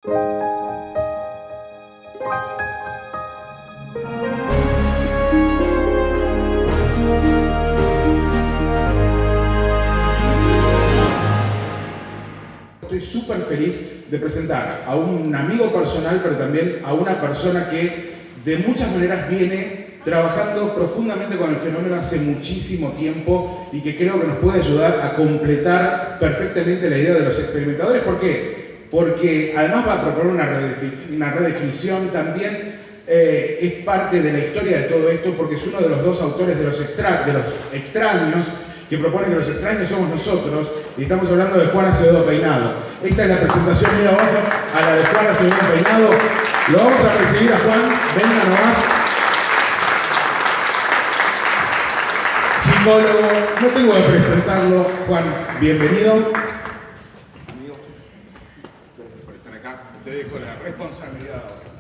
Estoy súper feliz de presentar a un amigo personal, pero también a una persona que de muchas maneras viene trabajando profundamente con el fenómeno hace muchísimo tiempo y que creo que nos puede ayudar a completar perfectamente la idea de los experimentadores. ¿Por qué? Porque además va a proponer una redefinición también. Es parte de la historia de todo esto porque es uno de los dos autores de los extraños que proponen que los extraños somos nosotros, y estamos hablando de Juan Acevedo Peinado. Esta es la presentación mía, vamos a la de Juan Acevedo Peinado. Lo vamos a recibir a Juan, venga nomás. Psicólogo, no tengo que presentarlo. Juan, bienvenido. Amigo, gracias por estar acá. Te dejo la responsabilidad ahora.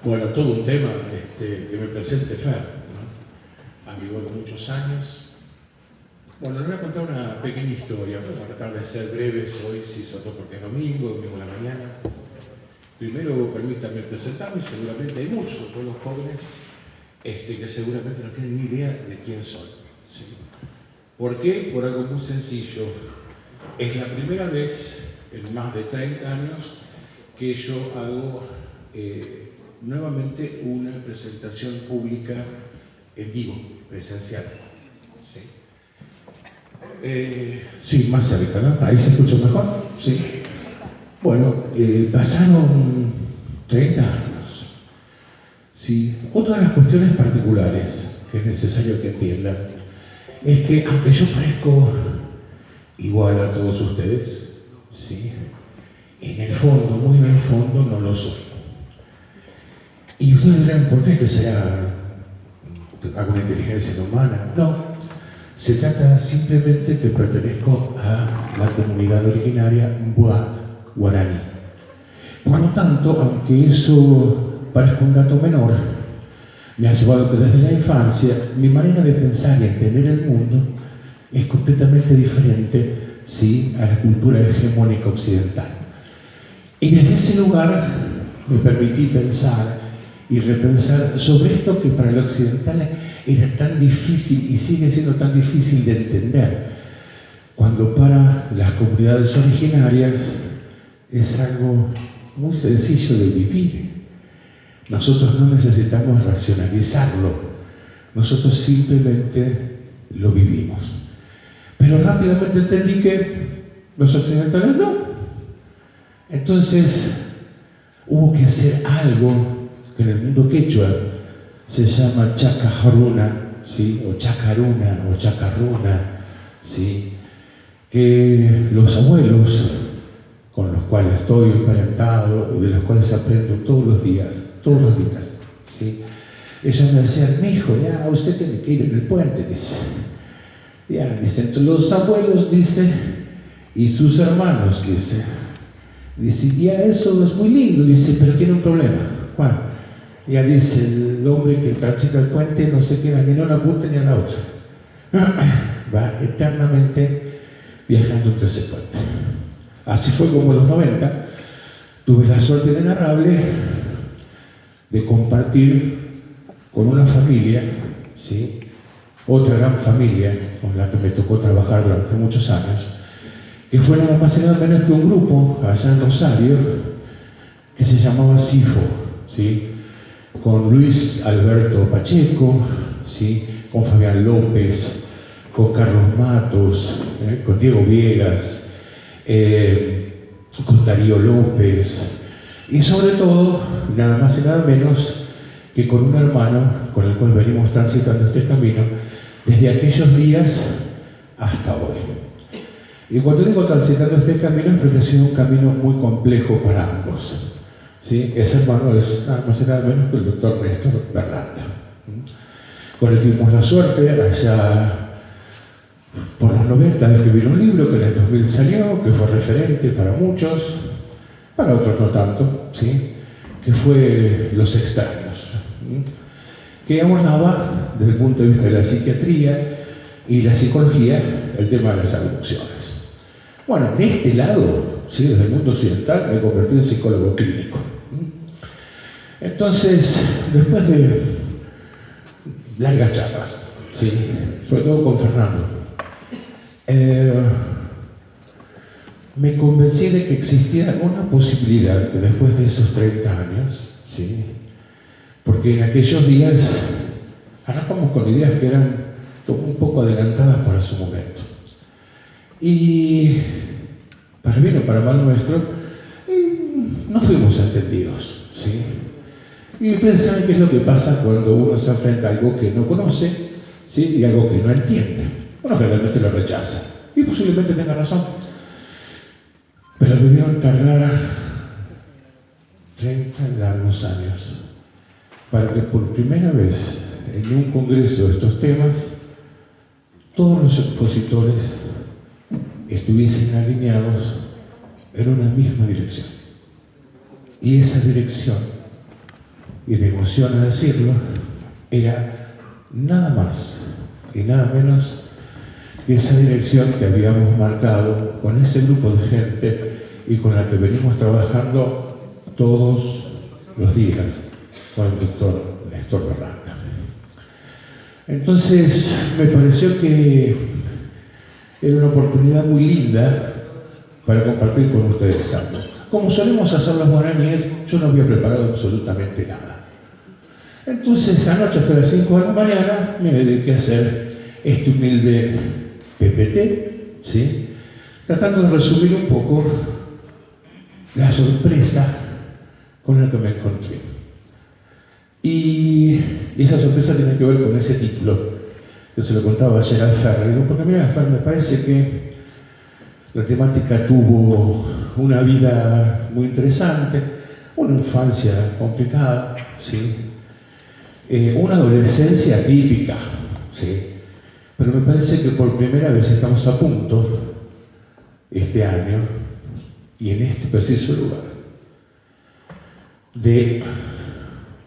Bueno, todo un tema que me presente Fer, ¿no? Amigo de muchos años. Bueno, les voy a contar una pequeña historia. Vamos a tratar de ser breves hoy, si sobre todo porque es domingo en la mañana. Primero, permítanme presentarme. Seguramente hay muchos, sobre todo los jóvenes, que seguramente no tienen ni idea de quién soy. ¿Sí? ¿Por qué? Por algo muy sencillo. Es la primera vez en más de 30 años que yo hago nuevamente una presentación pública en vivo, presencial. ¿Sí? Sí, más cerca, ¿no? Ahí se escucha mejor. Sí. Bueno, pasaron 30 años. Sí. Otra de las cuestiones particulares que es necesario que entiendan es que, aunque yo parezco igual a todos ustedes, ¿sí? En el fondo, muy en el fondo, no lo soy. Y ustedes dirán, ¿por qué que sea alguna inteligencia no humana? No. Se trata simplemente que pertenezco a la comunidad originaria guaraní. Por lo tanto, aunque eso parezca un dato menor, me ha llevado que desde la infancia mi manera de pensar y entender el mundo es completamente diferente, ¿sí?, a la cultura hegemónica occidental. Y desde ese lugar me permití pensar y repensar sobre esto que para el occidental era tan difícil y sigue siendo tan difícil de entender, cuando para las comunidades originarias es algo muy sencillo de vivir. Nosotros no necesitamos racionalizarlo, nosotros simplemente lo vivimos. Pero rápidamente entendí que los occidentales no. Entonces hubo que hacer algo que en el mundo quechua se llama chacajaruna, ¿sí? O chacaruna, o chacarruna, ¿sí? Que los abuelos con los cuales estoy emparentado, de los cuales aprendo todos los días, ¿sí? Ellos me decían, mi hijo, ya usted tiene que ir en el puente, dice. Ya, dice, entre los abuelos, dice, y sus hermanos, dice, ya eso es muy lindo, dice, pero tiene un problema. ¿Cuál? Ya dice, el hombre que transita el puente no se queda ni en una punta ni en la otra. Va eternamente viajando entre ese puente. Así fue como en los 90 tuve la suerte inenarrable de compartir con una familia, ¿sí?, otra gran familia con la que me tocó trabajar durante muchos años, que fue nada más y nada menos que un grupo allá en Rosario que se llamaba CIFO, ¿sí?, con Luis Alberto Pacheco, ¿sí?, con Fabián López, con Carlos Matos, con Diego Viegas, con Darío López, y sobre todo, nada más y nada menos que con un hermano con el cual venimos transitando este camino desde aquellos días hasta hoy. Y cuando digo transitando este camino es porque ha sido un camino muy complejo para ambos. ¿Sí? Ese hermano es nada más y nada menos que el doctor Néstor Berlanda, con el que tuvimos la suerte allá por los 90 de escribir un libro que en el 2000 salió, que fue referente para muchos, para otros no tanto, ¿sí?, que fue Los extraños, que abordaba desde el punto de vista de la psiquiatría y la psicología el tema de las abducciones. Bueno, de este lado ¿sí? Desde el mundo occidental me convertí en psicólogo clínico. Entonces, después de largas charlas, ¿sí? Sobre todo con Fernando, me convencí de que existía una posibilidad que después de esos 30 años, ¿sí? Porque en aquellos días arrancamos con ideas que eran como un poco adelantadas para su momento. Y para bien o para mal nuestro, no fuimos entendidos, ¿sí? Y ustedes saben qué es lo que pasa cuando uno se enfrenta a algo que no conoce, ¿sí? Y algo que no entiende. Uno generalmente lo rechaza. Y posiblemente tenga razón. Pero debieron tardar 30 largos años para que por primera vez en un congreso de estos temas todos los expositores estuviesen alineados en una misma dirección. Y esa dirección, y me emociona decirlo, era nada más y nada menos que esa dirección que habíamos marcado con ese grupo de gente y con la que venimos trabajando todos los días con el doctor Néstor Barranda. Entonces me pareció que era una oportunidad muy linda para compartir con ustedes algo. Como solemos hacer los guaraníes, yo no había preparado absolutamente nada. Entonces anoche hasta las 5 de la mañana me dediqué a hacer este humilde PPT, ¿sí? Tratando de resumir un poco la sorpresa con la que me encontré. Y esa sorpresa tiene que ver con ese título que se lo contaba ayer al Fer. Digo, porque mira, Fer, me parece que la temática tuvo una vida muy interesante, una infancia complicada, ¿sí? Una adolescencia típica, ¿sí? Pero me parece que por primera vez estamos a punto, este año, y en este preciso lugar, de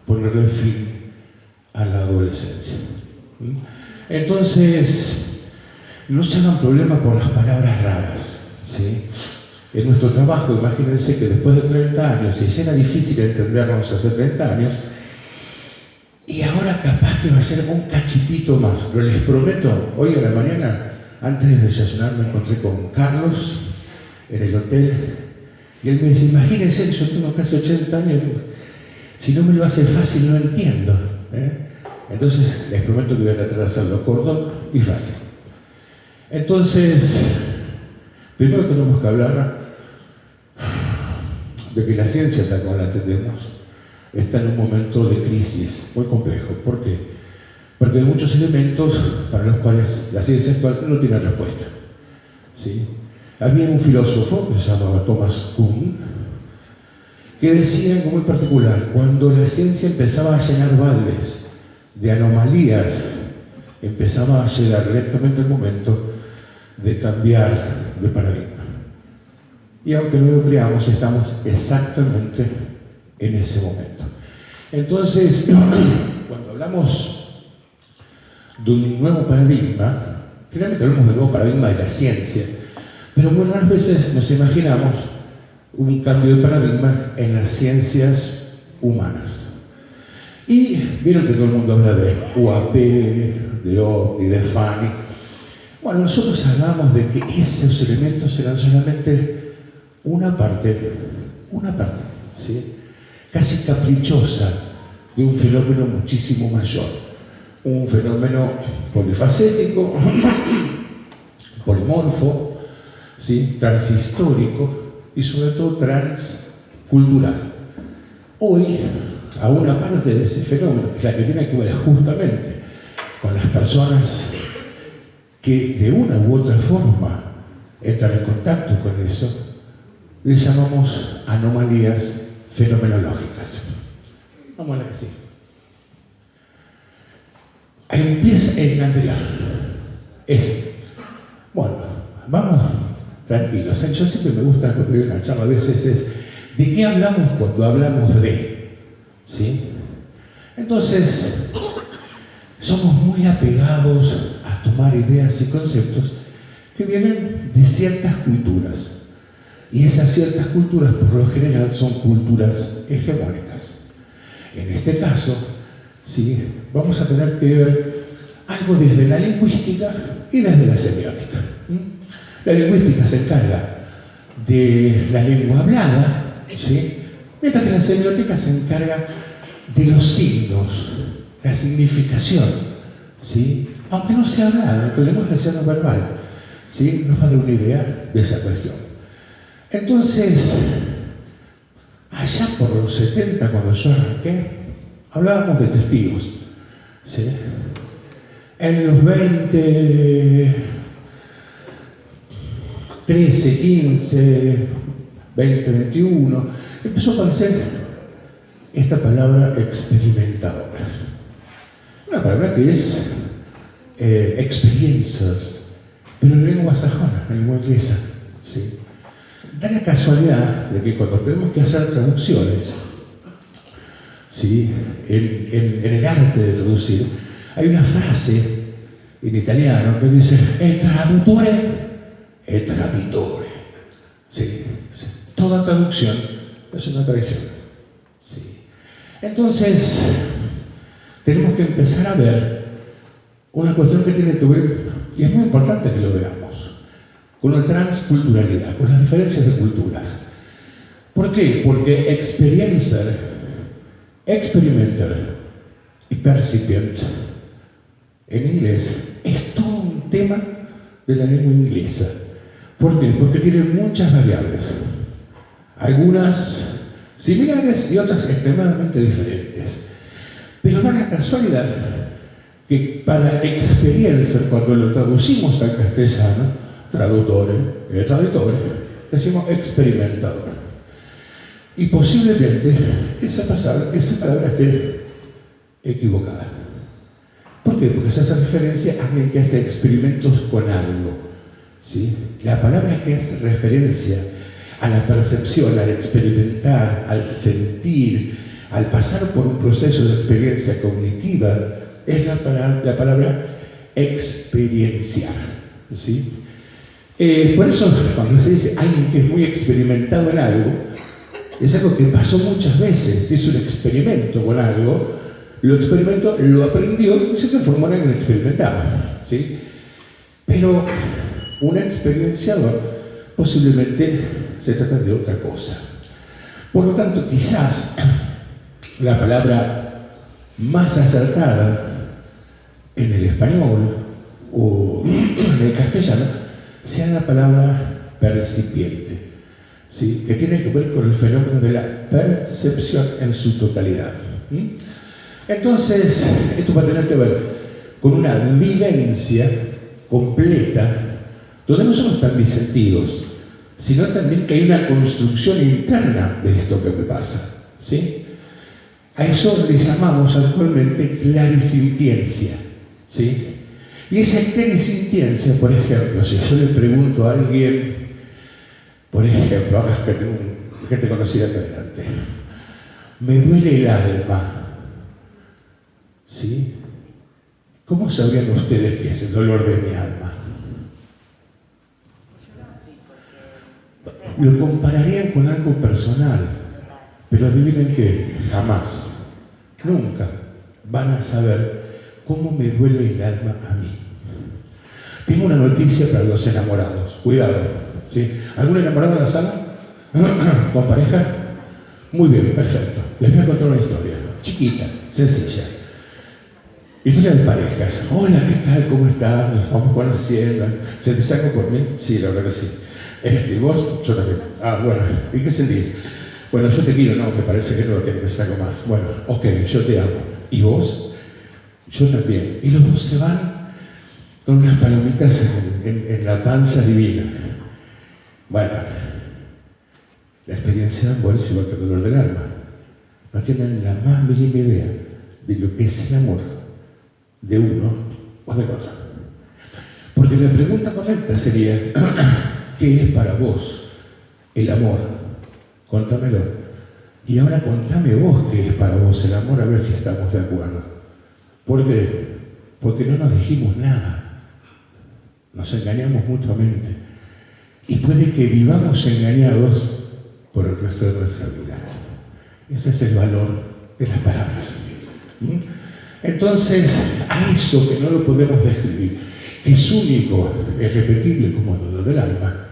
ponerle fin a la adolescencia. Entonces, no se hagan problema por las palabras raras, ¿sí? En nuestro trabajo, imagínense que después de 30 años, y ya era difícil entendernos hace 30 años, y ahora capaz que va a ser un cachitito más, pero les prometo, hoy a la mañana, antes de desayunar, me encontré con Carlos en el hotel, y él me dice, imagínense, yo tengo casi 80 años, si no me lo hace fácil no entiendo, ¿eh? Entonces les prometo que voy a tratar de hacerlo corto y fácil. Entonces, primero tenemos que hablar de que la ciencia, tal como la entendemos, está en un momento de crisis muy complejo. ¿Por qué? Porque hay muchos elementos para los cuales la ciencia actual no tiene respuesta, ¿sí? Había un filósofo que se llamaba Thomas Kuhn que decía algo muy particular: cuando la ciencia empezaba a llenar baldes de anomalías, empezaba a llegar directamente el momento de cambiar de paradigma. Y aunque no lo creamos, estamos exactamente en ese momento. Entonces, cuando hablamos de un nuevo paradigma, generalmente hablamos del nuevo paradigma de la ciencia, pero muchas veces nos imaginamos un cambio de paradigma en las ciencias humanas. Y vieron que todo el mundo habla de UAP, de OVNI, de FANI. Bueno, nosotros hablamos de que esos elementos eran solamente una parte, ¿sí? Casi caprichosa de un fenómeno muchísimo mayor. Un fenómeno polifacético, polimorfo, ¿sí? Transhistórico y sobre todo transcultural. Hoy, a una parte de ese fenómeno, la que tiene que ver justamente con las personas que de una u otra forma entran en contacto con eso, le llamamos anomalías fenomenológicas. Vamos a la que sí. Empieza el anterior. Bueno, vamos tranquilos. Yo siempre me gusta lo que veo en la charla a veces es ¿de qué hablamos cuando hablamos de? ¿Sí? Entonces, somos muy apegados a tomar ideas y conceptos que vienen de ciertas culturas. Y esas ciertas culturas, por lo general, son culturas hegemónicas. En este caso, sí, vamos a tener que ver algo desde la lingüística y desde la semiótica. La lingüística se encarga de la lengua hablada, ¿sí? Mientras que la semiótica se encarga de los signos, la significación, ¿sí? Aunque no sea hablada, aunque el lenguaje sea no verbal, ¿sí? Nos va a dar una idea de esa cuestión. Entonces, allá por los 70, cuando yo arranqué, hablábamos de testigos, ¿sí? En los 20, 13, 15, 20, 21, empezó a aparecer esta palabra experimentadoras. Una palabra que es experiencias, pero en lengua sajona, en lengua inglesa. ¿Sí? Da la casualidad de que cuando tenemos que hacer traducciones, ¿sí? en el arte de traducir, hay una frase en italiano que dice "e traduttore, e traditore". ¿Sí? Sí. Toda traducción es una traición. ¿Sí? Entonces, tenemos que empezar a ver una cuestión que tiene que ver, y es muy importante que lo veamos, con la transculturalidad, con las diferencias de culturas. ¿Por qué? Porque experimenter y percipient en inglés es todo un tema de la lengua inglesa. ¿Por qué? Porque tiene muchas variables, algunas similares y otras extremadamente diferentes. Pero da la casualidad que para experiencia, cuando lo traducimos al castellano, traditore, decimos experimentador. Y posiblemente esa palabra esté equivocada. ¿Por qué? Porque se hace referencia a alguien que hace experimentos con algo. ¿Sí? La palabra que hace referencia a la percepción, al experimentar, al sentir, al pasar por un proceso de experiencia cognitiva, es la palabra experienciar. ¿Sí? Por eso, cuando se dice alguien que es muy experimentado en algo, es algo que pasó muchas veces, hizo un experimento con algo, lo experimentó, lo aprendió y se transformó en alguien experimentado. ¿Sí? Pero un experienciador posiblemente se trata de otra cosa. Por lo tanto, quizás la palabra más acertada en el español o en el castellano sea la palabra percipiente, ¿sí? Que tiene que ver con el fenómeno de la percepción en su totalidad. Entonces, esto va a tener que ver con una vivencia completa, donde no solo están mis sentidos, sino también que hay una construcción interna de esto que me pasa. ¿Sí? A eso le llamamos actualmente clarisintiencia. ¿Sí? Y esa clarisintiencia, por ejemplo, si yo le pregunto a alguien, por ejemplo, acá que tengo gente conocida acá adelante, me duele el alma. ¿Sí? ¿Cómo sabrían ustedes qué es el dolor de mi alma? Lo compararían con algo personal, pero adivinen que jamás, nunca van a saber cómo me duele el alma a mí. Tengo una noticia para los enamorados, cuidado, ¿sí? ¿Algún enamorado en la sala? ¿Con pareja? Muy bien, perfecto. Les voy a contar una historia, chiquita, sencilla. Historia de parejas. Hola, ¿qué tal? ¿Cómo estás? Nos vamos conociendo. ¿Se te saca por mí? Sí, la verdad que sí. ¿Y vos? Yo también. Ah, bueno. ¿Y qué sentís? Bueno, yo te quiero. No, me parece que no tiene que ser algo más. Bueno, ok, yo te amo. ¿Y vos? Yo también. Y los dos se van con unas palomitas en la panza divina. Bueno, la experiencia de amor es igual que el dolor del alma. No tienen la más mínima idea de lo que es el amor de uno o del otro. Porque la pregunta correcta sería, ¿qué es para vos el amor? Contámelo. Y ahora contame vos qué es para vos el amor, a ver si estamos de acuerdo. ¿Por qué? Porque no nos dijimos nada. Nos engañamos mutuamente. y puede que vivamos engañados por el resto de nuestra vida. Ese es el valor de las palabras. Entonces, a eso que no lo podemos describir, que es único, es repetible como el dolor del alma,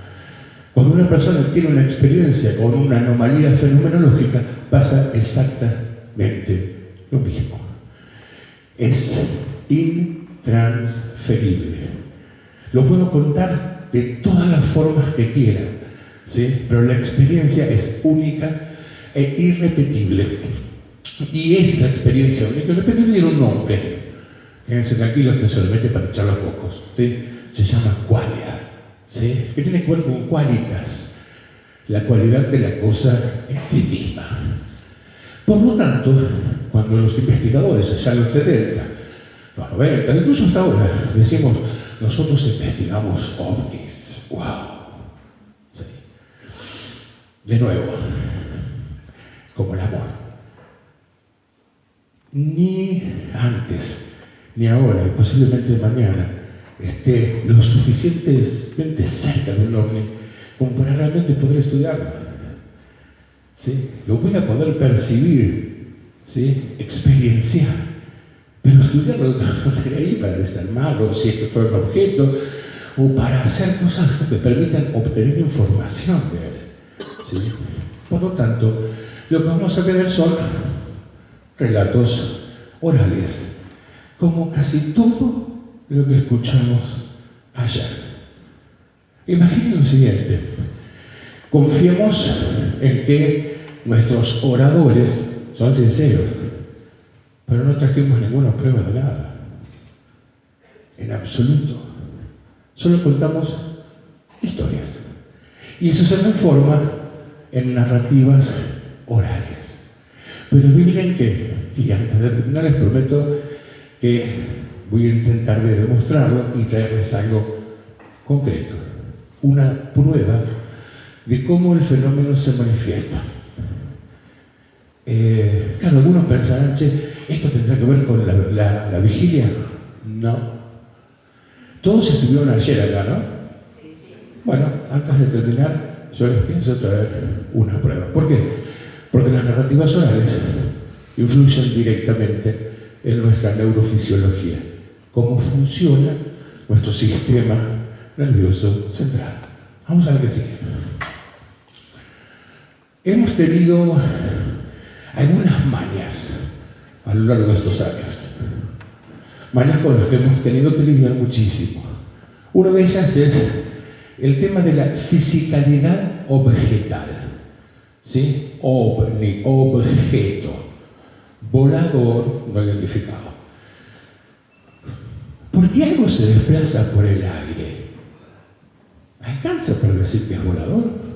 cuando una persona tiene una experiencia con una anomalía fenomenológica, pasa exactamente lo mismo. Es intransferible. Lo puedo contar de todas las formas que quiera, ¿sí? Pero la experiencia es única e irrepetible. Y esa experiencia única e irrepetible tiene un nombre. Quédense tranquilos que solamente para echar los pocos, ¿sí? Se llama qualia, ¿sí? Que tiene que ver con qualitas, la cualidad de la cosa en sí misma. Por lo tanto, cuando los investigadores allá en los 70, los 90, incluso hasta ahora, decimos, nosotros investigamos ovnis, ¡wow! Sí. De nuevo, como el amor. Ni antes, ni ahora, y posiblemente mañana, esté lo suficientemente cerca de un ovni como para realmente poder estudiarlo. ¿Sí? Lo voy a poder percibir, ¿sí? Experienciar, pero estudiarlo no tener ahí para desarmarlo, si es que fue un objeto, o para hacer cosas que me permitan obtener información de él. ¿Sí? Por lo tanto, lo que vamos a tener son relatos orales, como casi todo lo que escuchamos ayer. Imaginen lo siguiente: confiemos en que nuestros oradores son sinceros, pero no trajimos ninguna prueba de nada, en absoluto. Solo contamos historias, y eso se transforma en narrativas orales. Pero adivinen qué, y antes de terminar les prometo que voy a intentar de demostrarlo y traerles algo concreto, una prueba de cómo el fenómeno se manifiesta. Claro, algunos pensarán, che, ¿esto tendrá que ver con la vigilia? No. Todos estuvieron ayer acá, ¿no? Sí. Bueno, antes de terminar, yo les pienso traer una prueba. ¿Por qué? Porque las narrativas orales influyen directamente en nuestra neurofisiología, cómo funciona nuestro sistema nervioso central. Vamos a ver qué sigue. Hemos tenido algunas mañas a lo largo de estos años. Mañas con las que hemos tenido que lidiar muchísimo. Una de ellas es el tema de la fisicalidad objetal. ¿Sí? OVNI, objeto. Volador no identificado. ¿Por qué algo se desplaza por el aire? ¿Alcanza para decir que es volador?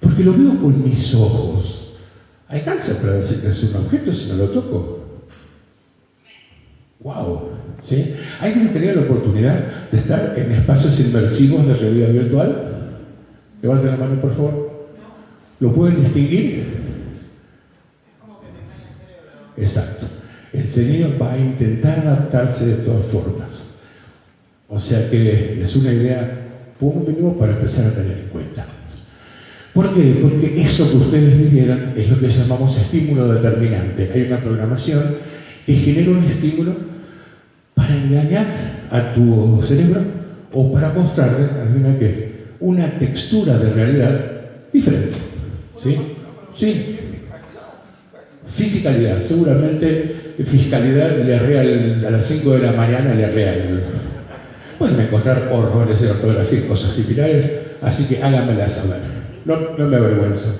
Porque lo veo con mis ojos. ¿Alcanza para decir que es un objeto si no lo toco? ¡Wow! ¿Sí? ¿Alguien tenía la oportunidad de estar en espacios inmersivos de realidad virtual? Levanten la mano, por favor. ¿Lo pueden distinguir? Exacto. El cerebro va a intentar adaptarse de todas formas. O sea que es una idea un mínimo para empezar a tener en cuenta. ¿Por qué? Porque eso que ustedes vivieran es lo que llamamos estímulo determinante. Hay una programación que genera un estímulo para engañar a tu cerebro o para mostrarle, adivina qué, una textura de realidad diferente. ¿Sí? Sí. Fisicalidad, seguramente fiscalidad le arrea a las 5 de la mañana, le arrea. Pueden encontrar horrores de ortografía y cosas similares, así que háganmela saber. No me avergüenzo.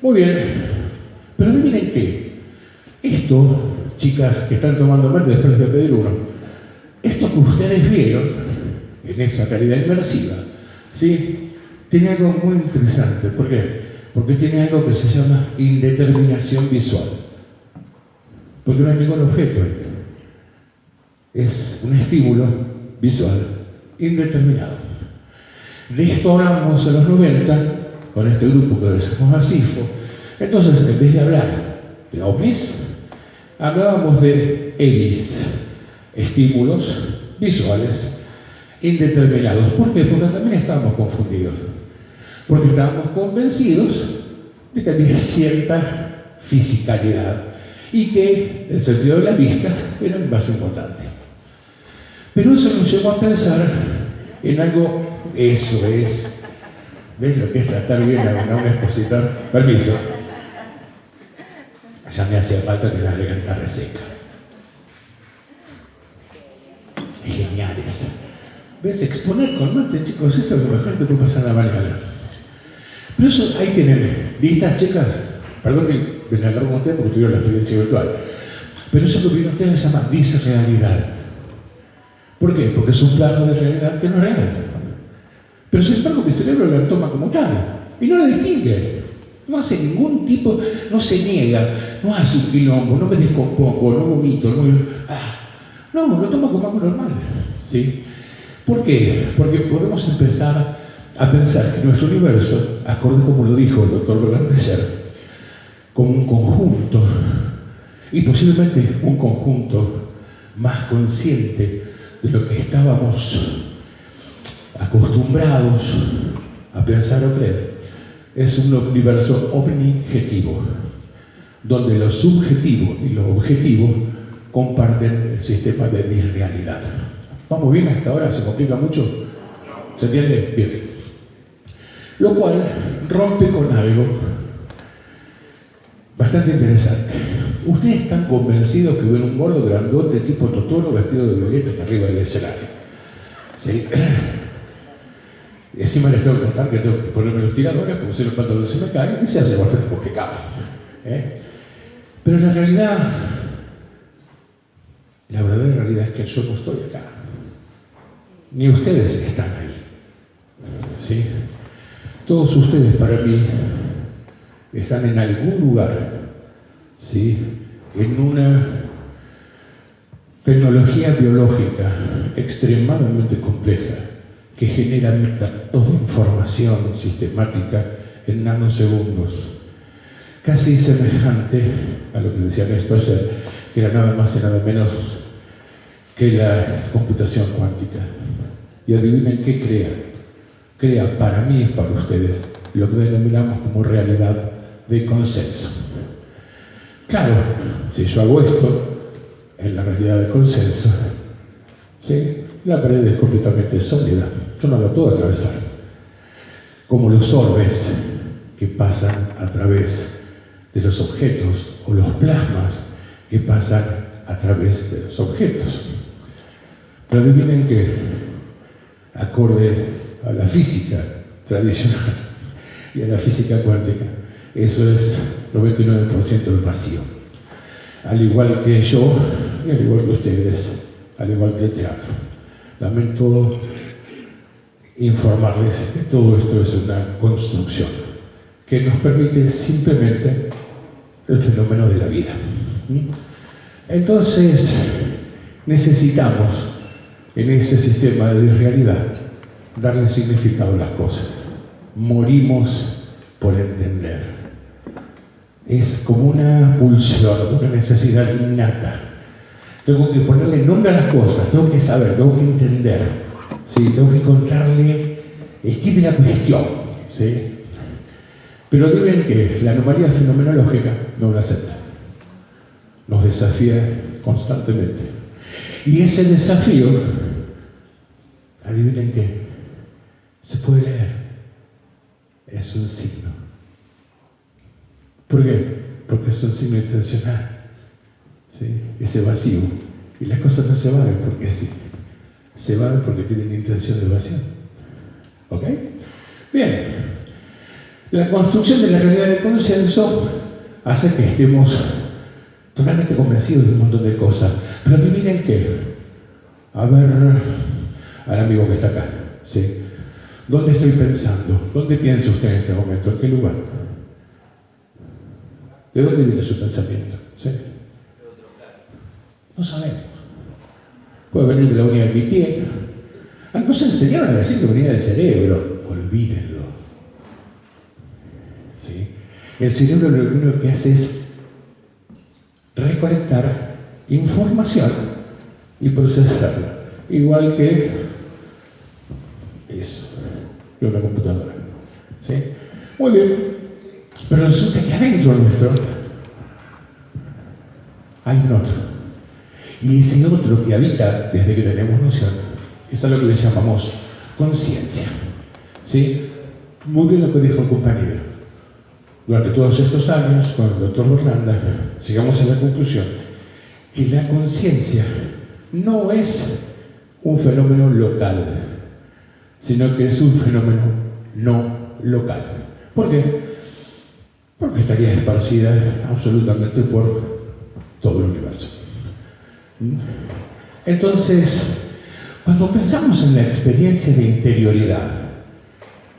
Muy bien, pero adivinen qué. Esto, chicas que están tomando mate, después les voy a pedir uno. Esto que ustedes vieron en esa realidad inmersiva, ¿sí? Tiene algo muy interesante. ¿Por qué? Porque tiene algo que se llama indeterminación visual. Porque no hay ningún objeto ahí. Es un estímulo visual indeterminado. De esto hablamos en los 90 con este grupo que decimos ASIFO. Entonces, en vez de hablar de ovnis, hablábamos de EVIs, estímulos visuales indeterminados. ¿Por qué? Porque también estábamos confundidos. Porque estábamos convencidos de que había cierta fisicalidad y que el sentido de la vista era el más importante. Pero eso nos llevó a pensar en algo, eso es, ¿ves lo que es tratar bien a un expositor? Permiso. Ya me hacía falta tener la garganta reseca. Es genial eso. ¿Ves? Exponer con mate, chicos, esto es lo mejor que te puede pasar a la mañana. Pero eso, ahí tienen, listas, chicas. Perdón que me alargo con ustedes porque tuvieron la experiencia virtual. Pero eso que viene ustedes se llama disrealidad. ¿Por qué? Porque es un plano de realidad que no es real. Pero sin embargo mi cerebro la toma como tal y no la distingue. No hace ningún tipo, no se niega, no hace un quilombo, no me descompongo, no vomito, no, lo toma como algo normal. ¿Sí? ¿Por qué? Porque podemos empezar a pensar que nuestro universo, acorde como lo dijo el doctor Bergante ayer, como un conjunto, y posiblemente un conjunto más consciente de lo que estábamos acostumbrados a pensar o creer, es un universo omnijetivo, donde lo subjetivo y lo objetivo comparten el sistema de disrealidad. ¿Vamos bien hasta ahora? ¿Se complica mucho? ¿Se entiende? Bien. Lo cual rompe con algo bastante interesante. Ustedes están convencidos que ven un gordo grandote tipo Totoro vestido de violeta hasta arriba del escenario. ¿Sí? Y encima les tengo que contar que tengo que ponerme los tiradores porque si los pantalones se me caen y se hace bastante complicado. Pero la realidad, la verdadera realidad es que yo no estoy acá. Ni ustedes están ahí. ¿Sí? Todos ustedes para mí están en algún lugar, ¿sí? En una tecnología biológica extremadamente compleja que genera datos de información sistemática en nanosegundos, casi semejante a lo que decía Néstor ayer, que era nada más y nada menos que la computación cuántica. Y adivinen qué crea. Crea para mí y para ustedes lo que denominamos como realidad de consenso. Claro, si yo hago esto en la realidad de consenso, ¿sí? La pared es completamente sólida, yo no la puedo atravesar. Como los orbes que pasan a través de los objetos o los plasmas que pasan a través de los objetos. Pero adivinen que, acorde a la física tradicional y a la física cuántica, eso es 99% de vacío. Al igual que yo y al igual que ustedes, al igual que el teatro. Lamento informarles que todo esto es una construcción que nos permite simplemente el fenómeno de la vida. Entonces, necesitamos en ese sistema de realidad darle significado a las cosas. Morimos por entender. Es como una pulsión, una necesidad innata. Tengo que ponerle nombre a las cosas, tengo que saber, tengo que entender, ¿sí? Tengo que encontrarle el quid de la cuestión, ¿sí? Pero adivinen que la anomalía fenomenológica no lo acepta. Nos desafía constantemente. Y ese desafío, adivinen que se puede leer. Es un signo. ¿Por qué? Porque es un signo intencional. ¿Sí? Ese vacío. Y las cosas no se van porque sí. Se van porque tienen intención de evasión. ¿Ok? Bien. La construcción de la realidad de consenso hace que estemos totalmente convencidos de un montón de cosas. Pero adivinen qué. A ver, al amigo que está acá. ¿Sí? ¿Dónde estoy pensando? ¿Dónde piensa usted en este momento? ¿En qué lugar? ¿De dónde viene su pensamiento? ¿Sí? No sabemos. Puede venir de la uña de mi pie. Nos enseñaron a decir que venía del cerebro. Olvídenlo. ¿Sí? El cerebro lo único que hace es recolectar información y procesarla. Igual que eso, de una computadora. ¿Sí? Muy bien, pero resulta que adentro nuestro hay un otro. Y ese otro que habita desde que tenemos noción es a lo que le llamamos conciencia. ¿Sí? Muy bien lo que dijo el compañero. Durante todos estos años, con el doctor Borlanda, llegamos a la conclusión que la conciencia no es un fenómeno local, sino que es un fenómeno no local. ¿Por qué? Porque estaría esparcida absolutamente por todo el universo. Entonces, cuando pensamos en la experiencia de interioridad,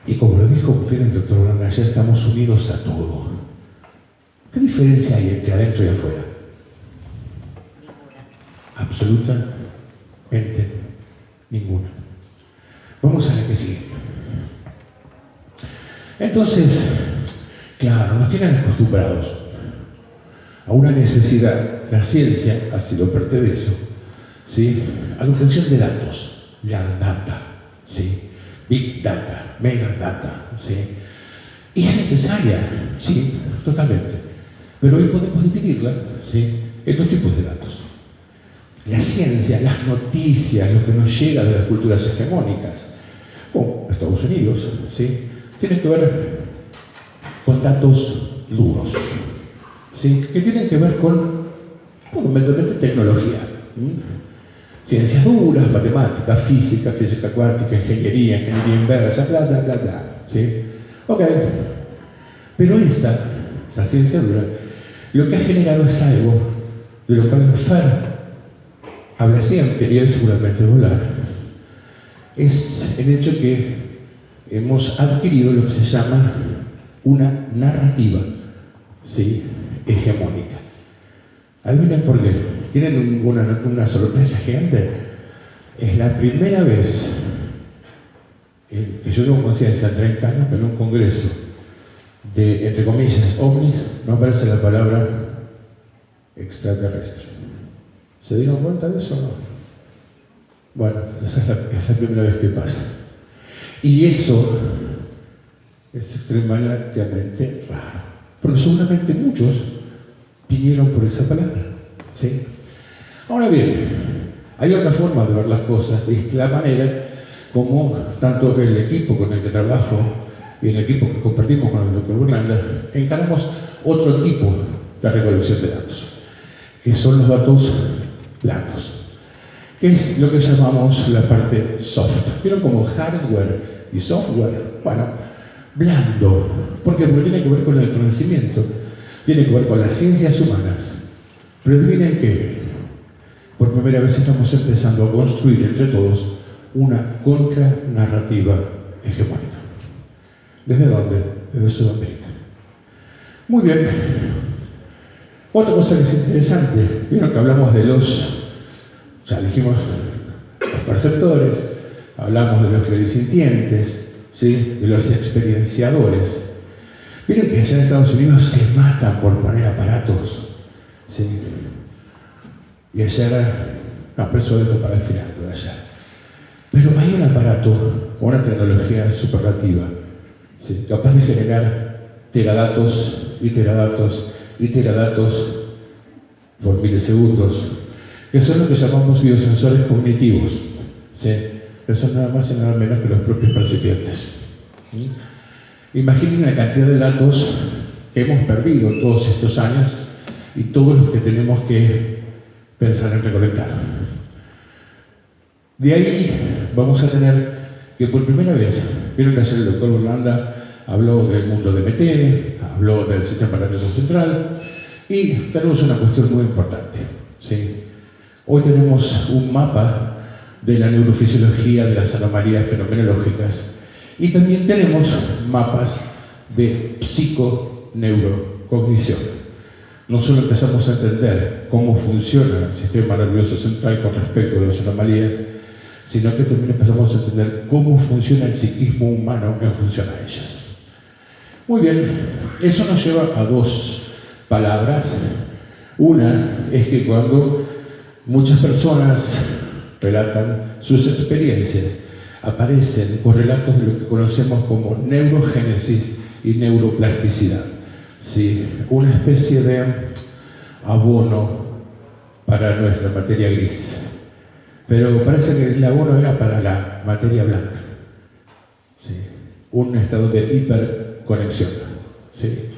y como lo dijo bien el doctor Borlanda, ya estamos unidos a todo. ¿Qué diferencia hay entre adentro y afuera? Absolutamente ninguna. Vamos a la que sigue. Entonces, claro, nos tienen acostumbrados a una necesidad. La ciencia ha sido parte de eso, ¿sí? A la obtención de datos, la data, ¿sí? Big data, mega data, ¿sí? Y es necesaria, sí, totalmente. Pero hoy podemos dividirla, ¿sí?, en dos tipos de datos. La ciencia, las noticias, lo que nos llega de las culturas hegemónicas, como Estados Unidos, ¿sí?, tiene que ver con datos duros, ¿sí?, que tienen que ver con, fundamentalmente, tecnología. Ciencias duras, matemáticas, física, física cuántica, ingeniería inversa, bla, bla, bla, bla, ¿sí? Ok. Pero esa ciencia dura, lo que ha generado es algo de lo cual Fer habla siempre, y él seguramente volar, es el hecho que hemos adquirido lo que se llama una narrativa, ¿sí?, hegemónica. Adivinen por qué. ¿Tienen una sorpresa gigante? Es la primera vez que yo tengo conciencia en 30 años que en un congreso de, entre comillas, ovnis, no aparece la palabra extraterrestre. ¿Se dieron cuenta de eso o no? Bueno, esa es la primera vez que pasa. Y eso es extremadamente raro, porque seguramente muchos vinieron por esa palabra, ¿sí? Ahora bien, hay otra forma de ver las cosas, y es la manera como tanto el equipo con el que trabajo y el equipo que compartimos con el doctor Borlanda encaramos otro tipo de recolección de datos, que son los datos blancos, que es lo que llamamos la parte soft. ¿Vieron como hardware y software? Bueno, blando. ¿Por qué? Porque tiene que ver con el conocimiento, tiene que ver con las ciencias humanas. Pero adivinen que por primera vez estamos empezando a construir entre todos una contranarrativa hegemónica. ¿Desde dónde? Desde Sudamérica. Muy bien. Otra cosa que es interesante, vieron que hablamos de ya dijimos, los perceptores, hablamos de los clarisintientes, ¿sí?, de los experienciadores. Vieron que allá en Estados Unidos se matan por poner aparatos, ¿sí? Y allá era, por eso dejo para el final de allá. Pero hay un aparato, una tecnología superlativa, ¿sí?, capaz de generar teradatos y teradatos y teradatos por milisegundos, que son lo que llamamos biosensores cognitivos, ¿sí?, que son nada más y nada menos que los propios percipientes. ¿Sí? Imaginen la cantidad de datos que hemos perdido todos estos años y todos los que tenemos que pensar en recolectar. De ahí vamos a tener que por primera vez, vieron que ayer el doctor Borlanda habló del mundo de MT, habló del sistema nervioso central, y tenemos una cuestión muy importante, ¿sí? Hoy tenemos un mapa de la neurofisiología de las anomalías fenomenológicas y también tenemos mapas de psiconeurocognición. No solo empezamos a entender cómo funciona el sistema nervioso central con respecto a las anomalías, sino que también empezamos a entender cómo funciona el psiquismo humano en función a ellas. Muy bien, eso nos lleva a dos palabras. Una es que cuando muchas personas relatan sus experiencias, aparecen correlatos de lo que conocemos como neurogénesis y neuroplasticidad. ¿Sí? Una especie de abono para nuestra materia gris. Pero parece que el abono era para la materia blanca. ¿Sí? Un estado de hiperconexión. ¿Sí?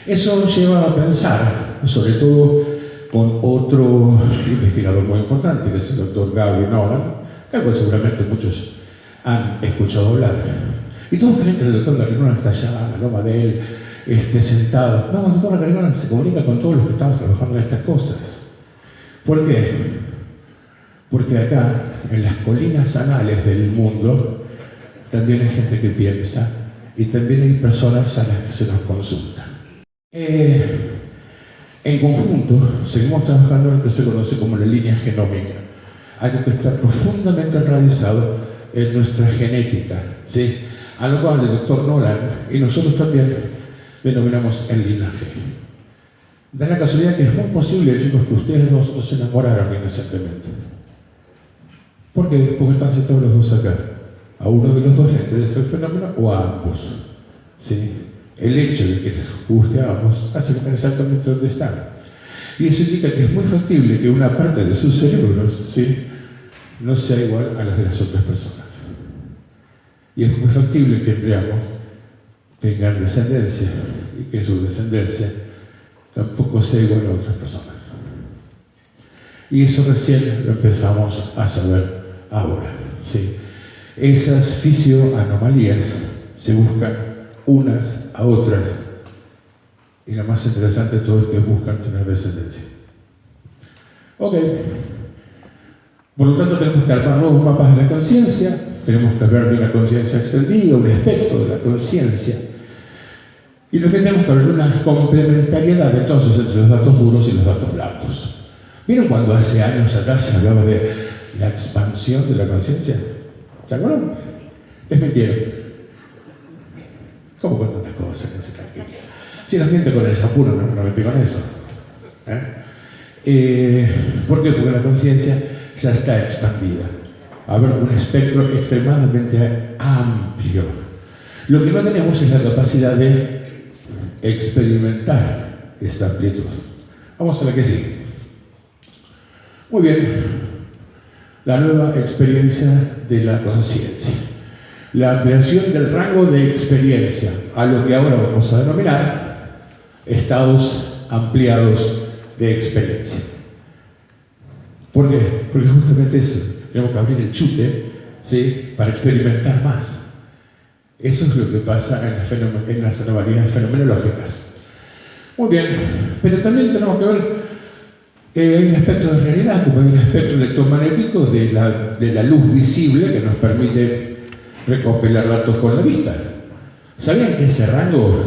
Eso lleva a pensar, sobre todo con otro investigador muy importante, que es el doctor Gary Nolan, del cual seguramente muchos han escuchado hablar. Y todos creen que el doctor Gary Nolan está allá, la loma de él, sentado. No, el doctor Gary Nolan se comunica con todos los que estamos trabajando en estas cosas. ¿Por qué? Porque acá, en las colinas anales del mundo, también hay gente que piensa y también hay personas a las que se nos consulta. En conjunto, seguimos trabajando en lo que se conoce como la línea genómica, algo que está profundamente enraizado en nuestra genética, ¿sí? A lo cual el doctor Nolan y nosotros también denominamos el linaje. Da la casualidad que es muy posible, chicos, que ustedes dos se enamoraron inocentemente. ¿Por qué? Porque están sentados los dos acá. A uno de los dos le interesa el fenómeno o a ambos. ¿Sí? El hecho de que les guste a ambos hace que estén exactamente donde están. Y eso indica que es muy factible que una parte de sus cerebros, ¿sí?, no sea igual a las de las otras personas. Y es muy factible que entre ambos tengan descendencia y que su descendencia tampoco sea igual a otras personas. Y eso recién lo empezamos a saber ahora. ¿Sí? Esas fisioanomalías se buscan unas a otras y lo más interesante de todo es que buscan tener descendencia. Ok. Por lo tanto tenemos que armar nuevos mapas de la conciencia, tenemos que hablar de una conciencia extendida, un espectro de la conciencia. Y también tenemos que hablar de una complementariedad entonces entre los datos duros y los datos blandos. ¿Vieron cuando hace años atrás se hablaba de la expansión de la conciencia? ¿Se acuerdan? Les mentieron. ¿Cómo con tantas cosas? Si nos miente con el shampoo, no miente con eso. ¿Por qué? Porque la conciencia ya está expandida. Habrá un espectro extremadamente amplio. Lo que no tenemos es la capacidad de experimentar esta amplitud. Vamos a la que sigue. Muy bien. La nueva experiencia de la conciencia. La ampliación del rango de experiencia a lo que ahora vamos a denominar estados ampliados de experiencia. ¿Por qué? Porque justamente eso, tenemos que abrir el chute, ¿sí?, para experimentar más. Eso es lo que pasa en las anomalías fenomenológicas. Muy bien, pero también tenemos que ver que hay un espectro de realidad, como hay un espectro electromagnético de la luz visible que nos permite recopilar datos con la vista. ¿Sabían que ese rango,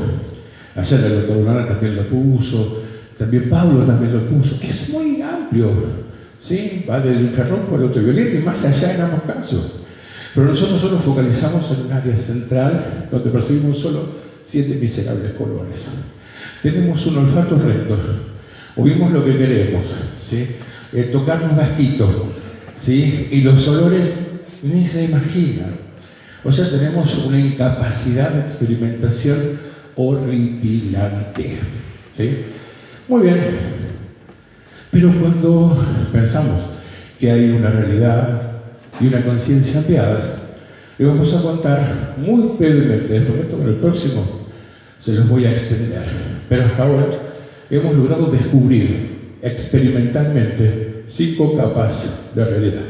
ayer el doctor Lana también lo puso, también Pablo también lo puso, es muy amplio? ¿Sí? Va del infrarrojo al ultravioleta y más allá en ambos casos. Pero nosotros solo focalizamos en un área central donde percibimos solo 7 miserables colores. Tenemos un olfato recto, oímos lo que queremos, ¿sí? Tocarnos da asquito, ¿sí? Y los olores ni se imaginan. O sea, tenemos una incapacidad de experimentación horripilante, ¿sí? Muy bien. Pero cuando pensamos que hay una realidad y una conciencia ampliadas, le vamos a contar muy brevemente, les prometo que en el próximo se los voy a extender. Pero hasta ahora hemos logrado descubrir experimentalmente 5 capas de realidad.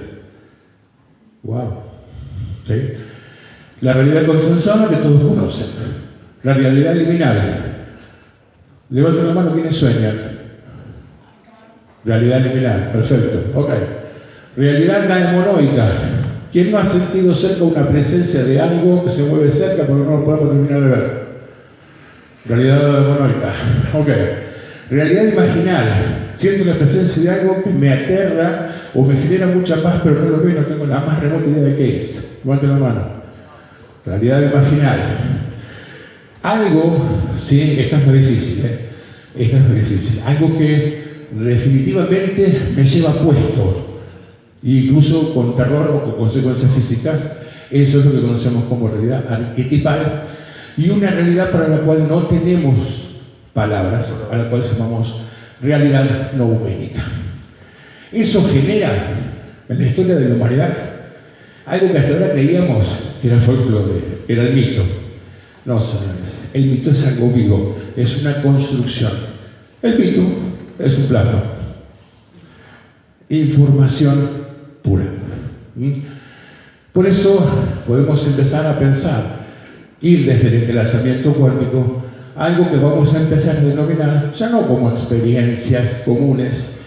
¡Wow! ¿Sí? La realidad consensuada que todos conocen. La realidad liminal. Levanten la mano quienes sueñan. Realidad liminal, perfecto. Ok. Realidad daimonoica. ¿Quién no ha sentido cerca una presencia de algo que se mueve cerca pero no lo podemos terminar de ver? Realidad daimonoica. Ok. Realidad imaginal. Siento la presencia de algo que me aterra o me genera mucha paz pero no lo veo y no tengo la más remota idea de qué es. Levanten la mano. Realidad imaginal. Algo, sí, esta es muy difícil, esta es muy difícil. Algo que definitivamente me lleva puesto, incluso con terror o con consecuencias físicas, Eso es lo que conocemos como realidad arquetipal y una realidad para la cual no tenemos palabras, a la cual llamamos realidad noumérica. Eso genera en la historia de la humanidad algo que hasta ahora creíamos que era el folclore, que era el mito. No, señores, el mito es algo vivo, es una construcción. El mito es un plasma. Información pura. Por eso podemos empezar a pensar, ir desde el entrelazamiento cuántico, algo que vamos a empezar a denominar ya no como experiencias comunes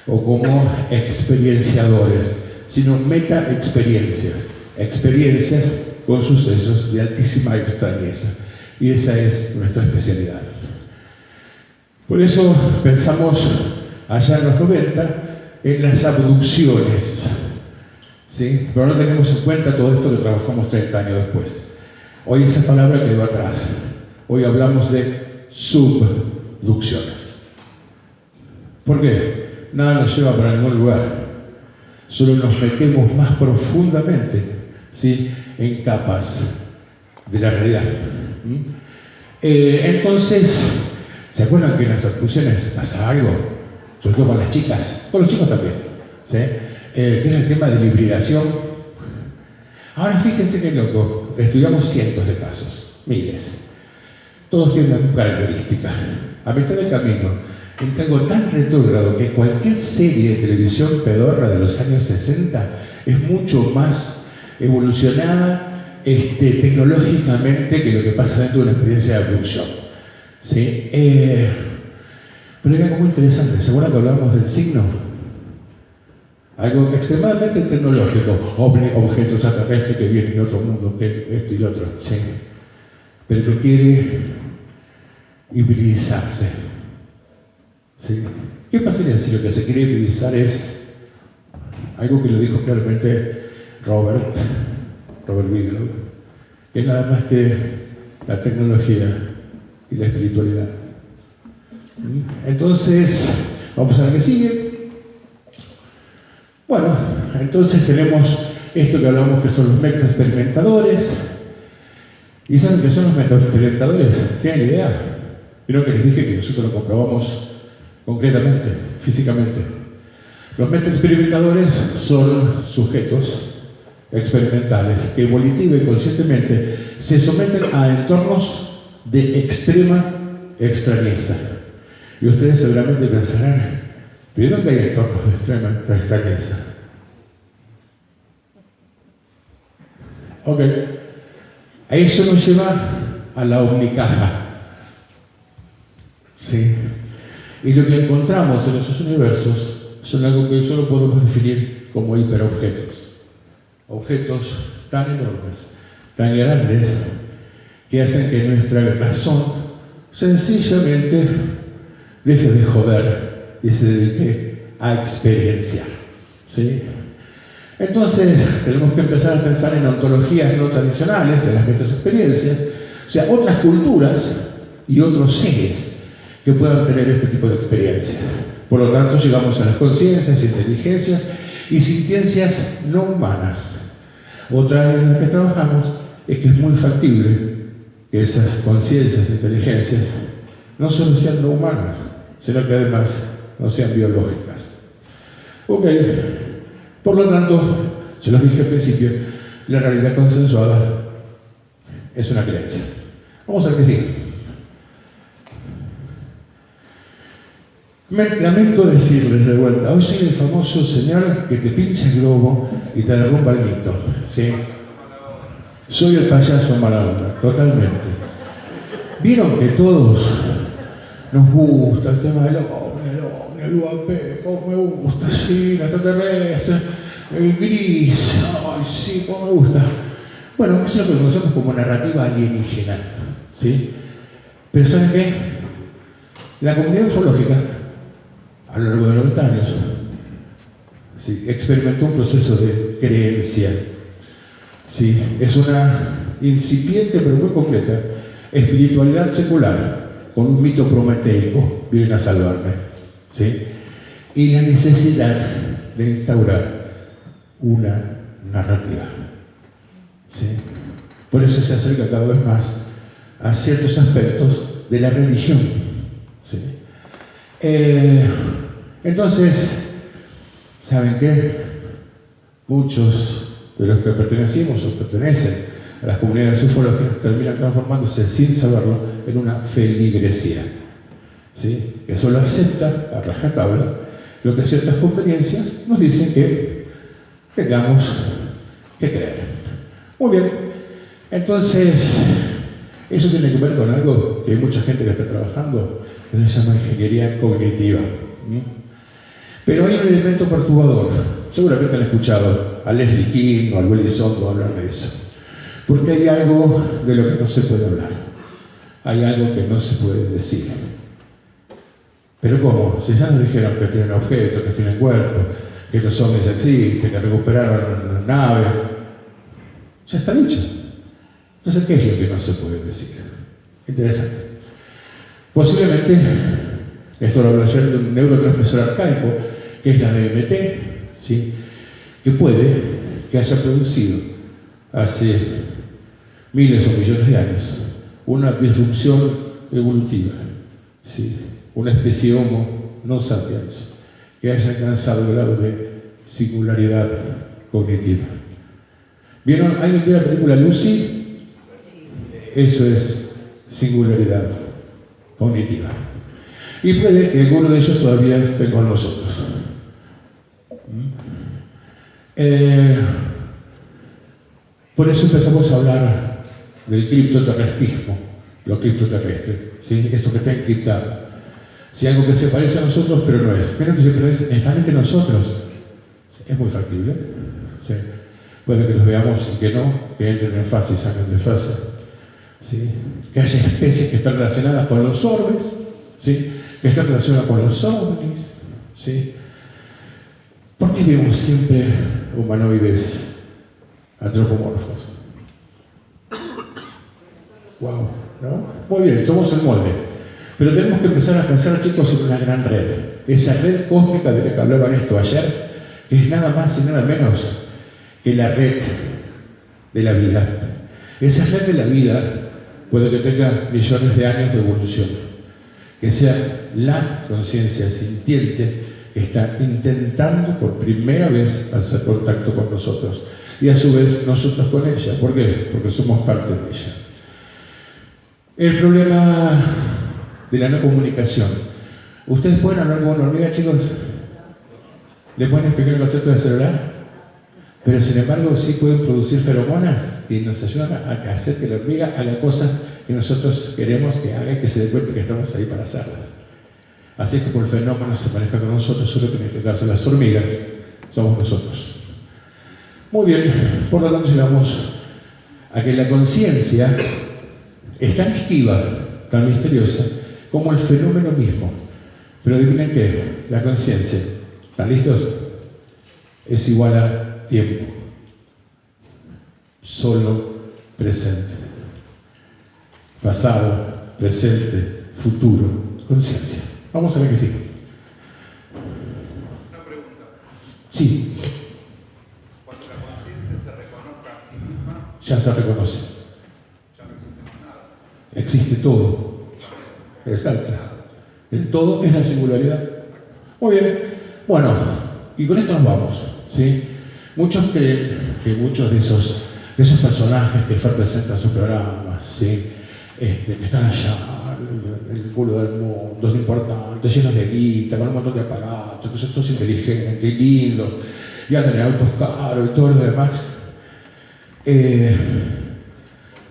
o como experienciadores, sino meta-experiencias, experiencias con sucesos de altísima extrañeza. Y esa es nuestra especialidad. Por eso pensamos allá en los 90 en las abducciones, ¿sí? Pero no tenemos en cuenta todo esto que trabajamos 30 años después. Hoy esa palabra quedó atrás. Hoy hablamos de subducciones. ¿Por qué? Nada nos lleva para ningún lugar. Solo nos metemos más profundamente, ¿sí?, en capas de la realidad. Entonces, ¿se acuerdan que en las abducciones pasa algo? Sobre todo con las chicas, con los chicos también, ¿sí? Que es el tema de la hibridación. Ahora fíjense qué loco, estudiamos cientos de casos, miles. Todos tienen una característica. A mitad del camino, entre algo tan retrógrado que cualquier serie de televisión pedorra de los años 60 es mucho más evolucionada tecnológicamente que lo que pasa dentro de una experiencia de abducción. ¿Sí? Pero hay algo muy interesante. ¿Se acuerdan que hablábamos del signo? Algo extremadamente tecnológico, objetos extraterrestres que vienen de otro mundo, que esto y lo otro, ¿sí? Pero que quiere hibridizarse. ¿Sí? ¿Qué pasaría si lo que se quiere hibridizar es algo que lo dijo claramente Robert Bigelow, que es nada más que la tecnología y la espiritualidad? Entonces, vamos a ver qué sigue. Bueno, entonces tenemos esto que hablamos que son los meta-experimentadores. ¿Y saben qué son los meta-experimentadores? ¿Tienen idea? Creo que les dije que nosotros lo comprobamos concretamente, físicamente. Los meta-experimentadores son sujetos experimentales que volitiva y conscientemente se someten a entornos de extrema extrañeza. Y ustedes seguramente pensarán, ¿pero dónde hay entornos de extrema extrañeza? Ok. A eso nos lleva a la omnicaja. ¿Sí? Y lo que encontramos en esos universos son algo que solo podemos definir como hiperobjetos. Objetos tan enormes, tan grandes, que hacen que nuestra razón sencillamente deje de joder y se dedique a experienciar. ¿Sí? Entonces, tenemos que empezar a pensar en ontologías no tradicionales de las nuestras experiencias, o sea, otras culturas y otros seres que puedan tener este tipo de experiencias. Por lo tanto, llegamos a las conciencias, inteligencias y sintiencias no humanas. Otra área en la que trabajamos es que es muy factible que esas conciencias e inteligencias no solo sean no humanas, sino que además no sean biológicas. Ok, por lo tanto, se los dije al principio, la realidad consensuada es una creencia. Vamos a ver qué sigue. Lamento decirles de vuelta, hoy soy el famoso señor que te pincha el globo y te derrumba el mito, ¿sí? Soy el payaso mala onda, totalmente. Vieron que todos nos gusta el tema del ovni, el UAP, cómo me gusta, sí, la extraterrestre, el gris, ay sí, cómo me gusta. Bueno, eso es lo que conocemos como narrativa alienígena, ¿sí? Pero ¿saben qué? La comunidad ufológica, a lo largo de 90 años, ¿sí?, experimentó un proceso de creencia. ¿Sí? Es una incipiente pero muy concreta espiritualidad secular con un mito prometeico, vienen a salvarme, ¿sí?, y la necesidad de instaurar una narrativa. ¿sí? Por eso se acerca cada vez más a ciertos aspectos de la religión, ¿sí? Entonces, ¿saben qué? Muchos de los que pertenecimos o pertenecen a las comunidades ufológicas terminan transformándose sin saberlo en una feligresía, ¿sí? Que solo acepta a rajatabla lo que ciertas conveniencias nos dicen que tengamos que creer. Muy bien, entonces eso tiene que ver con algo que hay mucha gente que está trabajando, que se llama ingeniería cognitiva. Pero hay un elemento perturbador. Seguramente han escuchado a Leslie King o a Willy Sondo hablar de eso. Porque hay algo de lo que no se puede hablar. Hay algo que no se puede decir. Pero ¿cómo? Si ya nos dijeron que tienen objetos, que tienen cuerpos, que los ovnis existen, que recuperaron naves, ya está dicho. Entonces, ¿qué es lo que no se puede decir? Interesante. Posiblemente, esto lo habló ayer de un neurotransmisor arcaico, que es la DMT, ¿sí? Que puede que haya producido hace miles o millones de años una disrupción evolutiva, ¿sí? Una especie Homo no sapiens que haya alcanzado el grado de singularidad cognitiva. ¿Vieron? ¿Alguien vio la película Lucy? Eso es singularidad cognitiva. Y puede que alguno de ellos todavía esté con nosotros. Por eso empezamos a hablar del criptoterrestrismo, lo criptoterrestre, ¿sí? Esto que está encriptado. Si algo que se parece a nosotros, pero no es. Pero que se parece, está entre nosotros. Es muy factible. ¿Sí? Puede que los veamos y que no, que entren en fase y salgan de fase. ¿Sí? Que haya especies que están relacionadas con los orbes, ¿sí? Que están relacionadas con los ovnis. ¿Sí? ¿Por qué vemos siempre humanoides antropomorfos? Wow, ¿no? Muy bien, somos el molde. Pero tenemos que empezar a pensar, chicos, en una gran red. Esa red cósmica de la que hablaban esto ayer, que es nada más y nada menos que la red de la vida. Esa red de la vida puede que tenga millones de años de evolución, que sea la conciencia sintiente que está intentando por primera vez hacer contacto con nosotros. Y a su vez nosotros con ella. ¿Por qué? Porque somos parte de ella. El problema de la no comunicación. ¿Ustedes pueden hablar con una hormiga, chicos? ¿Le pueden explicar el concepto de celular? Pero sin embargo sí pueden producir feromonas y nos ayudan a hacer que la hormiga haga cosas que nosotros queremos que haga y que se dé cuenta que estamos ahí para hacerlas. Así que por el fenómeno se maneja con nosotros, solo que en este caso las hormigas somos nosotros. Muy bien, por lo tanto llegamos a que la conciencia es tan esquiva, tan misteriosa, como el fenómeno mismo. Pero adivinen qué, la conciencia, ¿están listos? Es igual a tiempo. Solo presente. Pasado, presente, futuro, conciencia. Vamos a ver qué sigue. Una pregunta. Sí. Cuando la conciencia se reconozca a sí misma, Ya se reconoce. ya no existe más nada. Existe todo. Exacto. El todo es la singularidad. Muy bien. Bueno, y con esto nos vamos, ¿sí? Muchos creen que muchos de esos personajes que presentan sus programas, ¿sí? Que están allá, en el culo del mundo, son importantes, llenos de guita, con un montón de aparatos, que son todos inteligentes y lindos, y andan en autos caros y todo lo demás,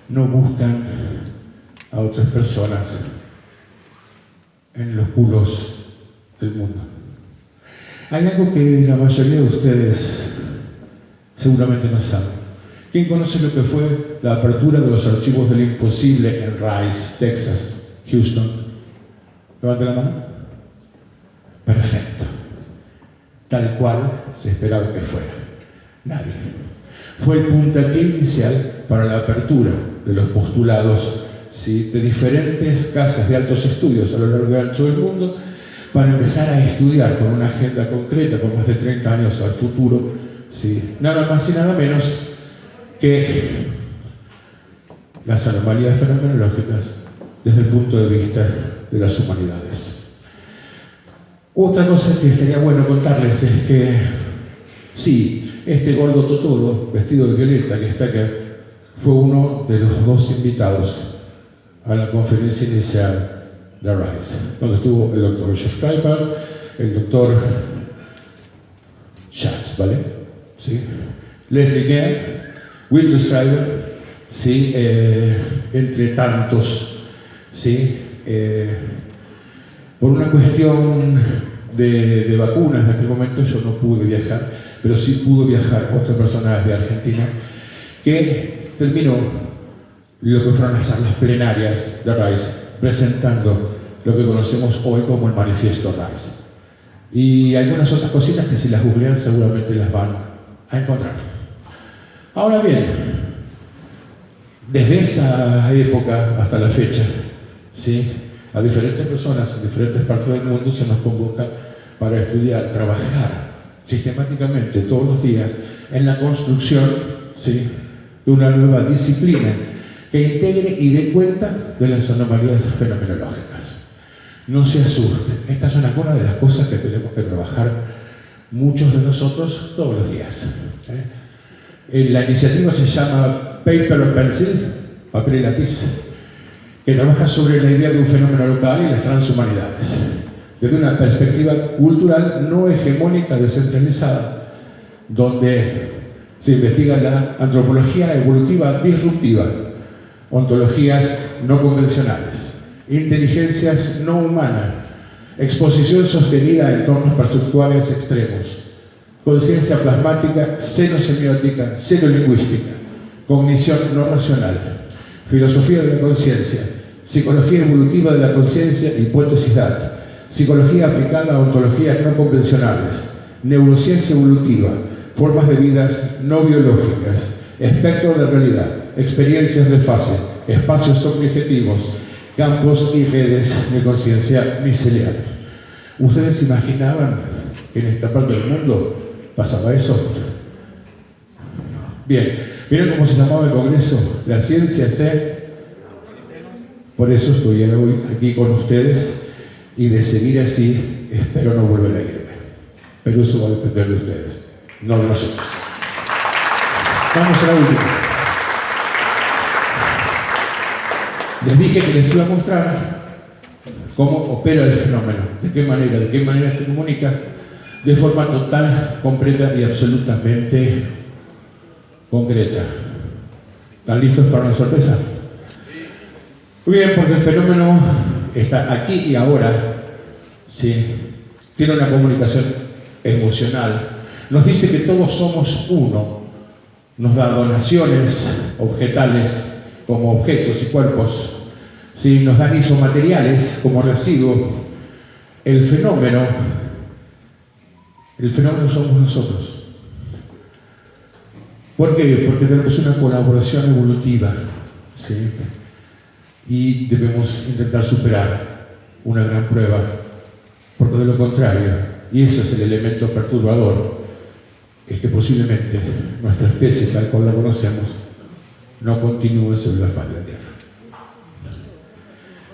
no buscan a otras personas en los culos del mundo. Hay algo que la mayoría de ustedes seguramente no saben. ¿Quién conoce lo que fue la apertura de los archivos del imposible en Rice, Texas, Houston? Levante la mano. Perfecto. Tal cual se esperaba que fuera. Nadie. Fue el puntapié inicial para la apertura de los postulados, ¿sí?, de diferentes casas de altos estudios a lo largo y ancho del mundo, para empezar a estudiar con una agenda concreta, con más de 30 años al futuro, ¿sí?, nada más y nada menos que las anomalías fenomenológicas desde el punto de vista de las humanidades. Otra cosa que estaría bueno contarles es que, sí, este gordo Totoro, vestido de violeta, que está acá, fue uno de los dos invitados a la conferencia inicial de RISE, donde estuvo el doctor Joseph Kleiber, el doctor Schatz, ¿vale? ¿Sí? Leslie Nair, Wilton Schreiber, ¿sí? Entre tantos, ¿sí? Por una cuestión de vacunas, en aquel momento yo no pude viajar, pero sí pudo viajar otra persona de Argentina que terminó lo que fueron las salas plenarias de RISE, presentando lo que conocemos hoy como el Manifiesto RISE. Y algunas otras cositas que si las googlean seguramente las van a encontrar. Ahora bien, desde esa época hasta la fecha, ¿sí? A diferentes personas en diferentes partes del mundo se nos convoca para estudiar, trabajar sistemáticamente todos los días en la construcción, ¿sí? De una nueva disciplina que integre y dé cuenta de las anomalías fenomenológicas. No se asusten, esta es una de las cosas que tenemos que trabajar muchos de nosotros todos los días. La iniciativa se llama Paper and Pencil, papel y lápiz, que trabaja sobre la idea de un fenómeno local y las transhumanidades, desde una perspectiva cultural no hegemónica descentralizada, donde se investiga la antropología evolutiva disruptiva, ontologías no convencionales, inteligencias no humanas, exposición sostenida a entornos perceptuales extremos, conciencia plasmática, xenosemiótica, xenolingüística, cognición no racional, filosofía de la conciencia, psicología evolutiva de la conciencia, hipótesis-DAT, psicología aplicada a ontologías no convencionales, neurociencia evolutiva, formas de vidas no biológicas, espectro de realidad, experiencias de fase, espacios objetivos, campos y redes de conciencia micelial. ¿Ustedes imaginaban que en esta parte del mundo pasaba eso? Bien, ¿vieron cómo se llamaba el congreso? La ciencia se... Por eso estoy hoy aquí con ustedes y de seguir así espero no volver a irme. Pero eso va a depender de ustedes, no de nosotros. Vamos a la última. Les dije que les iba a mostrar cómo opera el fenómeno, de qué manera se comunica de forma total, completa y absolutamente concreta. ¿Están listos para una sorpresa? Muy bien, porque el fenómeno está aquí y ahora, ¿sí? Tiene una comunicación emocional, nos dice que todos somos uno, nos da donaciones objetales como objetos y cuerpos, ¿sí? Nos dan isomateriales como residuo. El fenómeno somos nosotros. ¿Por qué? Porque tenemos una colaboración evolutiva, ¿sí? Y debemos intentar superar una gran prueba, porque de lo contrario, y ese es el elemento perturbador, es que posiblemente nuestra especie, tal cual la conocemos, no continúe sobre la faz de la Tierra.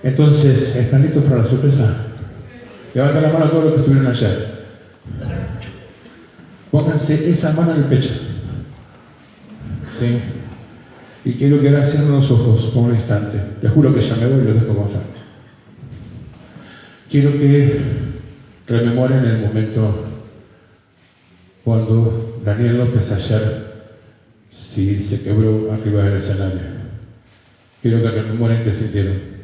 Entonces, ¿están listos para la sorpresa? Levanten la mano a todos los que estuvieron ayer. Pónganse esa mano en el pecho. ¿Sí? Y quiero que ahora cierren los ojos por un instante. Les juro que ya me voy y los dejo con fe. Quiero que rememoren el momento cuando Daniel López ayer se quebró arriba del escenario. Quiero que rememoren qué sintieron.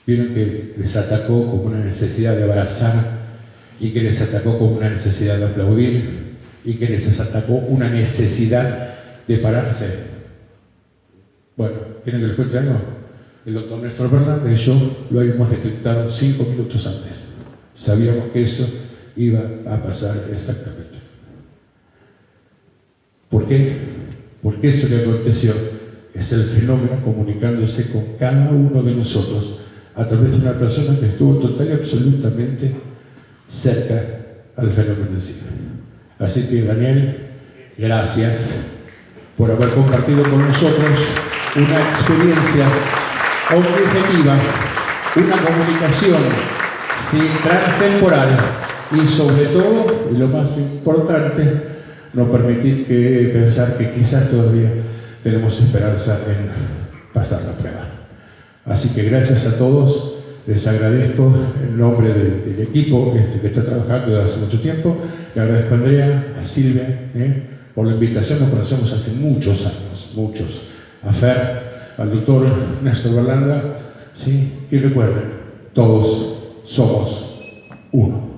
Vieron que les atacó como una necesidad de abrazar y que les atacó como una necesidad de aplaudir y que les atacó una necesidad de pararse. Bueno, ¿quieren que les cuente algo? El doctor Néstor Fernández y yo lo habíamos detectado 5 minutos antes. Sabíamos que eso iba a pasar exactamente. ¿Por qué? Porque eso le aconteció. Es el fenómeno comunicándose con cada uno de nosotros a través de una persona que estuvo total y absolutamente cerca al fenómeno en sí. Así que Daniel, gracias por haber compartido con nosotros una experiencia objetiva, una comunicación transtemporal y sobre todo, y lo más importante, no permitir pensar que quizás todavía tenemos esperanza en pasar la prueba. Así que gracias a todos, les agradezco en nombre del equipo que está trabajando desde hace mucho tiempo, le agradezco a Andrea, a Silvia, por la invitación. Nos conocemos hace muchos años, muchos, a Fer, al doctor Néstor Berlanga, ¿sí? Y recuerden, todos somos uno.